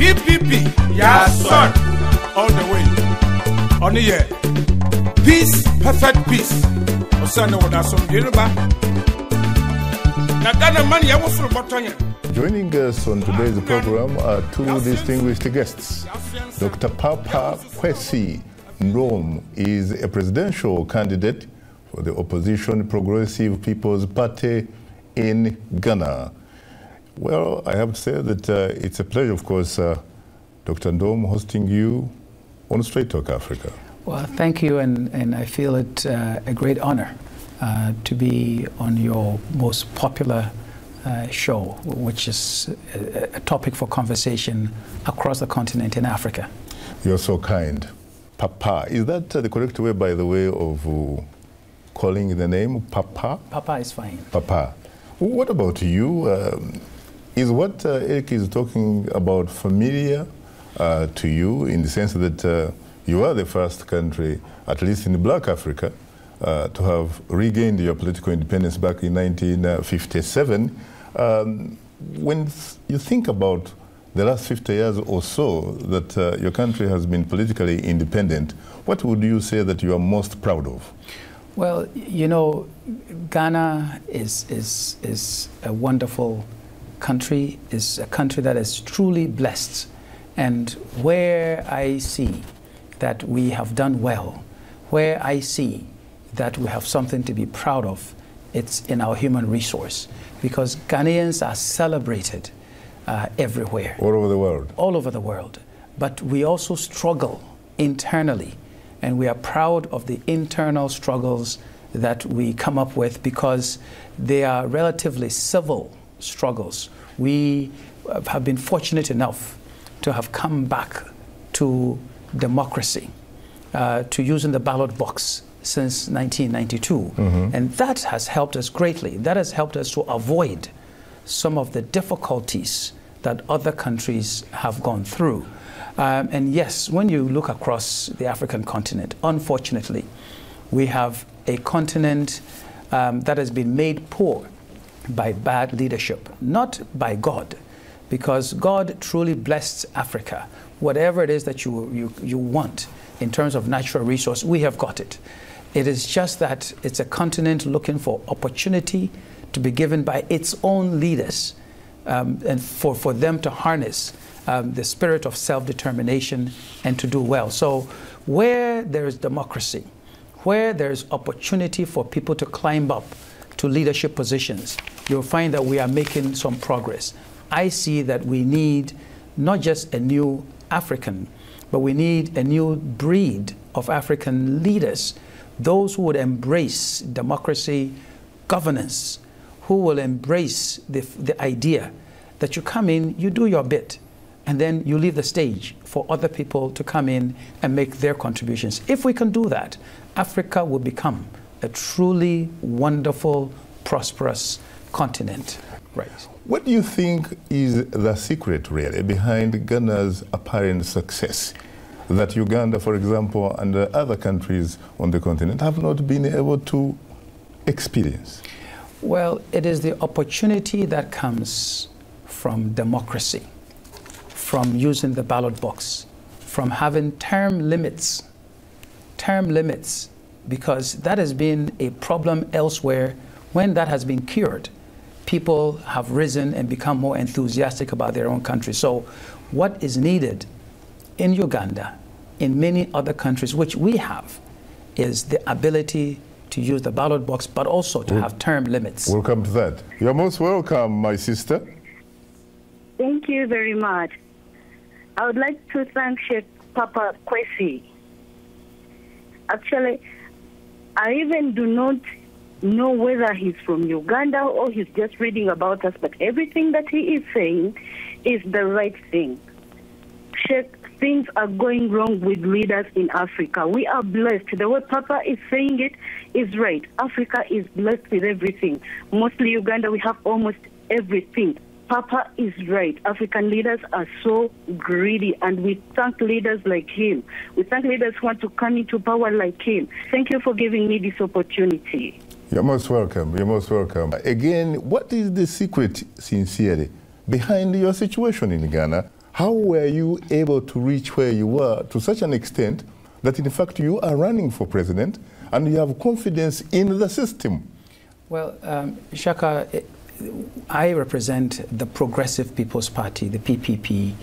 PPP, yeah, son, all the way. On the year, peace, perfect peace. Osana wada some Yoruba. Na Ghana man ya wofro botonya. Joining us on today's program are two distinguished guests. Dr. Papa Kwesi Nduom is a presidential candidate for the opposition Progressive People's Party in Ghana. Well, I have to say that it's a pleasure, of course, Dr. Nduom, hosting you on Straight Talk Africa. Well, thank you, and I feel it a great honor to be on your most popular show, which is a topic for conversation across the continent in Africa. You're so kind. Papa, is that the correct way, by the way, of calling the name Papa? Papa is fine. Papa. What about you? Is what Eric is talking about familiar to you, in the sense that you are the first country, at least in Black Africa, to have regained your political independence back in 1957? When you think about the last 50 years or so that your country has been politically independent, what would you say that you are most proud of? Well, you know, Ghana is a wonderful country, is a country that is truly blessed. And where I see that we have done well, where I see that we have something to be proud of, it's in our human resource, because Ghanaians are celebrated everywhere. All over the world. All over the world. But we also struggle internally, and we are proud of the internal struggles that we come up with, because they are relatively civil struggles. We have been fortunate enough to have come back to democracy, to using the ballot box since 1992. And that has helped us greatly. That has helped us to avoid some of the difficulties that other countries have gone through. And yes, when you look across the African continent, unfortunately, we have a continent that has been made poor by bad leadership, not by God, because God truly blessed Africa. Whatever it is that you want in terms of natural resource, we have got it. It is just that it's a continent looking for opportunity to be given by its own leaders, and for them to harness the spirit of self-determination and to do well. So where there is democracy, where there is opportunity for people to climb up to leadership positions, you'll find that we are making some progress. I see that we need not just a new African, but we need a new breed of African leaders, those who would embrace democracy, governance, who will embrace the idea that you come in, you do your bit, and then you leave the stage for other people to come in and make their contributions. If we can do that, Africa will become a truly wonderful, prosperous continent. Right. What do you think is the secret, really, behind Ghana's apparent success that Uganda, for example, and other countries on the continent have not been able to experience? Well, it is the opportunity that comes from democracy, from using the ballot box, from having term limits, because that has been a problem elsewhere. When that has been cured, people have risen and become more enthusiastic about their own country. So what is needed in Uganda, in many other countries, which we have, is the ability to use the ballot box, but also to have term limits. Welcome to that. You're most welcome, my sister. Thank you very much. I would like to thank Papa Kwesi. Actually, I even do not know whether he's from Uganda or he's just reading about us, but everything that he is saying is the right thing. Things are going wrong with leaders in Africa. We are blessed. The way Papa is saying it is right. Africa is blessed with everything. Mostly Uganda, we have almost everything. Papa is right. African leaders are so greedy, and we thank leaders like him. We thank leaders who want to come into power like him. Thank you for giving me this opportunity. You're most welcome. You're most welcome. Again, what is the secret, sincerely, behind your situation in Ghana? How were you able to reach where you were to such an extent that in fact you are running for president and you have confidence in the system? Well, Shaka, I represent the Progressive People's Party, the PPP,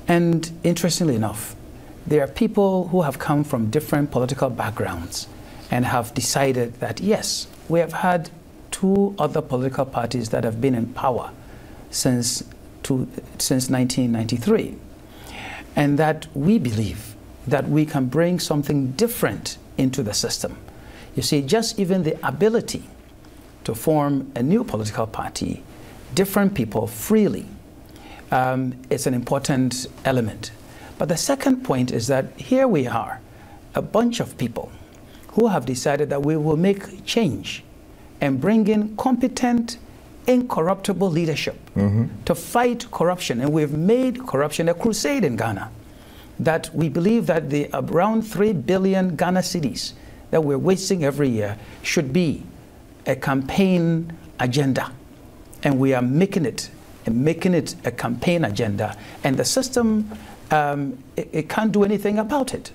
and interestingly enough, there are people who have come from different political backgrounds and have decided that, yes, we have had 2 other political parties that have been in power since 1993, and that we believe that we can bring something different into the system. You see, just even the ability to form a new political party, different people freely, it's an important element. But the second point is that here we are, a bunch of people who have decided that we will make change and bring in competent, incorruptible leadership to fight corruption. And we've made corruption a crusade in Ghana. That we believe that the around 3 billion Ghana cedis that we're wasting every year should be a campaign agenda. And we are making it a campaign agenda. And the system, it can't do anything about it.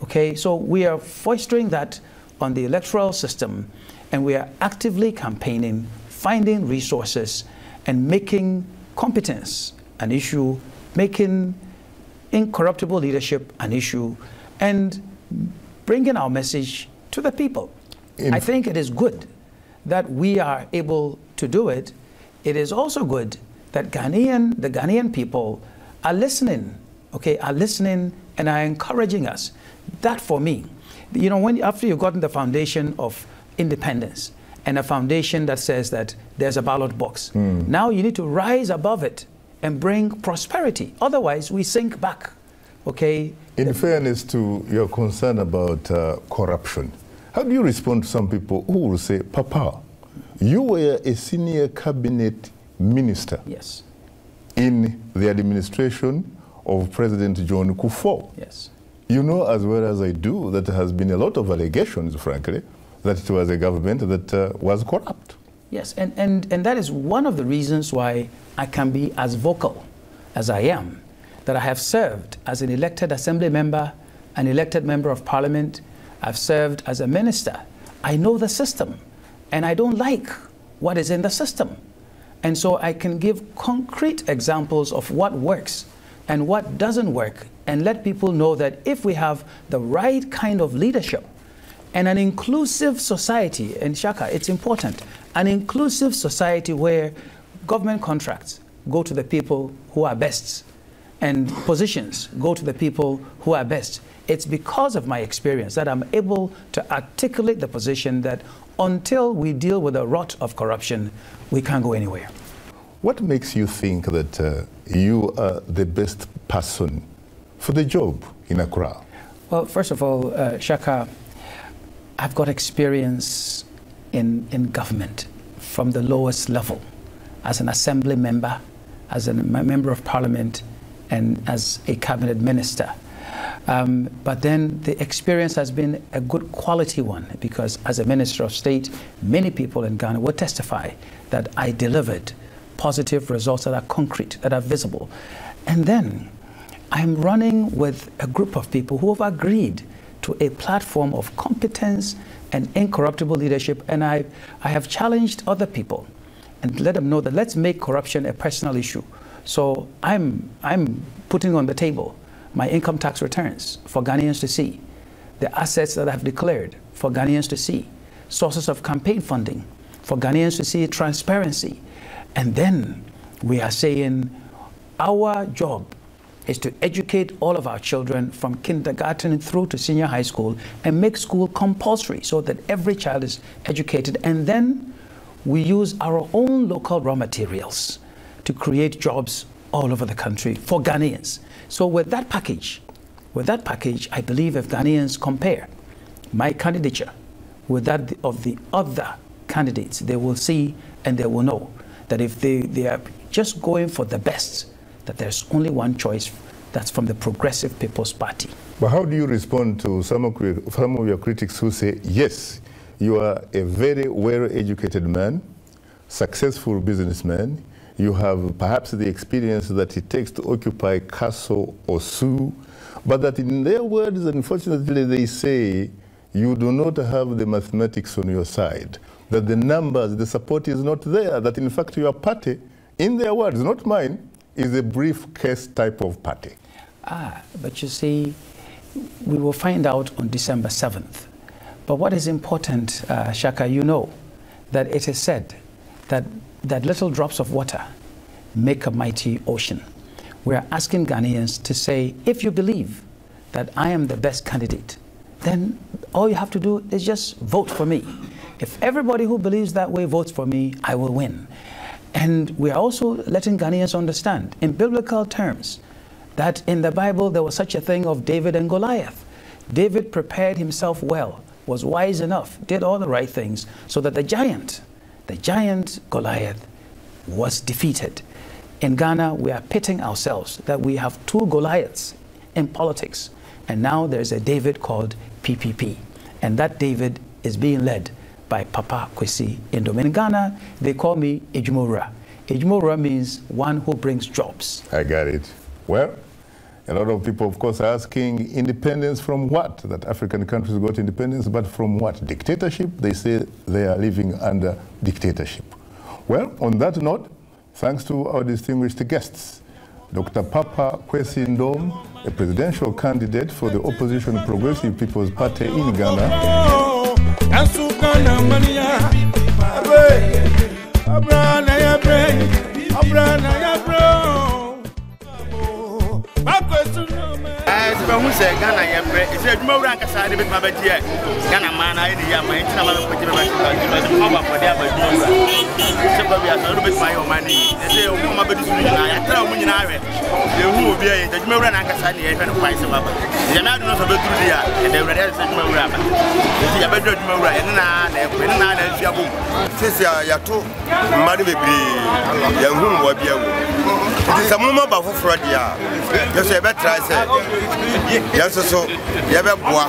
Okay, so we are fostering that on the electoral system, and we are actively campaigning, finding resources, and making competence an issue, making incorruptible leadership an issue, and bringing our message to the people. I think it is good that we are able to do it. It is also good that the Ghanaian people are listening, okay, and are encouraging us. That for me, you know, after you've gotten the foundation of independence and a foundation that says that there's a ballot box, now you need to rise above it and bring prosperity. Otherwise, we sink back, okay? In fairness to your concern about corruption, how do you respond to some people who will say, Papa, you were a senior cabinet minister in the administration of President John Kufuor? Yes. You know as well as I do that there has been a lot of allegations, frankly, that it was a government that was corrupt. Yes, and that is one of the reasons why I can be as vocal as I am, that I have served as an elected assembly member, an elected member of parliament. I've served as a minister. I know the system, and I don't like what is in the system. And so I can give concrete examples of what works and what doesn't work, and let people know that if we have the right kind of leadership and an inclusive society, and Shaka, it's important, an inclusive society where government contracts go to the people who are best and positions go to the people who are best. It's because of my experience that I'm able to articulate the position that until we deal with the rot of corruption, we can't go anywhere. What makes you think that you are the best person for the job in Accra? Well, first of all, Shaka, I've got experience in government from the lowest level, as an assembly member, as a member of parliament, and as a cabinet minister. But then the experience has been a good quality one, because as a minister of state, many people in Ghana will testify that I delivered positive results that are concrete, that are visible. And then I'm running with a group of people who have agreed to a platform of competence and incorruptible leadership. And I have challenged other people and let them know that let's make corruption a personal issue. So I'm putting on the table my income tax returns for Ghanaians to see, the assets that I've declared for Ghanaians to see, sources of campaign funding for Ghanaians to see, transparency. And then we are saying our job is to educate all of our children from kindergarten through to senior high school and make school compulsory so that every child is educated. And then we use our own local raw materials to create jobs all over the country for Ghanaians. So with that package, I believe if Ghanaians compare my candidature with that of the other candidates, they will see and they will know that if they are just going for the best, that there's only one choice, that's from the Progressive People's Party. But how do you respond to some of your critics who say, yes, you are a very well-educated man, successful businessman, You have perhaps the experience that it takes to occupy Castle or Sioux, but that in their words, unfortunately, they say you do not have the mathematics on your side, that the numbers, the support is not there, that in fact your party, in their words, not mine, is a briefcase type of party. But you see, we will find out on December 7th. But what is important, Shaka, you know, that it is said that little drops of water make a mighty ocean. We are asking Ghanaians to say, if you believe that I am the best candidate, then all you have to do is just vote for me. If everybody who believes that way votes for me, I will win. And we are also letting Ghanaians understand, in biblical terms, that in the Bible there was such a thing of David and Goliath. David prepared himself well, was wise enough, did all the right things, so that the giant Goliath was defeated. In Ghana, we are pitting ourselves that we have two Goliaths in politics. And now there's a David called PPP. And that David is being led by Papa Kwesi Nduom. In Ghana, they call me Ejumora. Ejumora means one who brings jobs. I got it. Well, a lot of people, of course, are asking independence from what? That African countries got independence, but from what? Dictatorship? They say they are living under dictatorship. Well, on that note, thanks to our distinguished guests, Dr. Papa Kwesi Nduom, a presidential candidate for the opposition Progressive People's Party in Ghana. Who said Ghana Yempre? Is it more rank aside with my bed yet? Ghana man, I did my internal for the I a little bit my own money. They say, oh, my baby's I tell you, the who will be a more rank aside the end of the price of Abba. The man knows about the and they were there to more rapper. The better more and now, since you are too money may be young whom will be it is a moment of Fradia. You say better, I said. Yes, so you have a bois.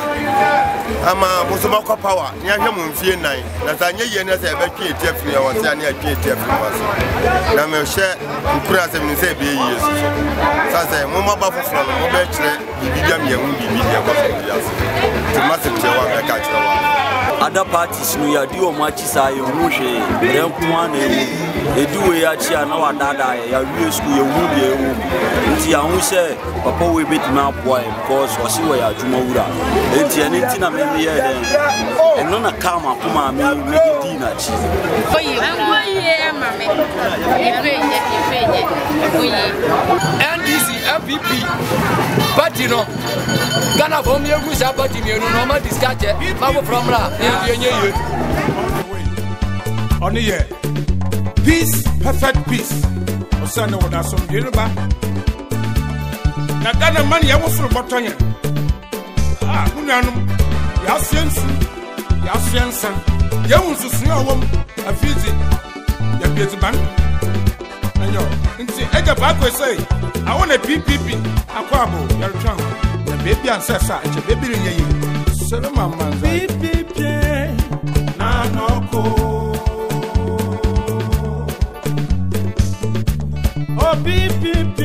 I'm a Musumaka power. You have him fear 9. Natanya Yenas, I bet you, Jeffrey, or Tanya Jeffrey. Now, my share, who could have been said, be years. So I say, Mama Buffalo from Mobile, Vivian, you won't be media to massive catch. Other parties, we are doing much as I wish. They do a chia now, Dada, a real school, you would be. See, I will say, Papa will beat my boy because was you are Jumura. It's anything I may and none of Kama, Puma, make it dinner. For you, I'm going here, Mammy. NDC, MPP, but you know, Ghana from your goose, but you know, normal discard, Mama from La. On the year, peace, perfect peace. O Sunday, what are some Yoruba? Now, Ghana money, I was from Botanya. Munanum, Yasiansu, Yamus, Snow, a Fiji, Yapiaman. And you, into Edgar Barker say, I want a PPP, a quabo, your trunk, the baby ancestor, and your baby in your Solomon, oh, beep, beep,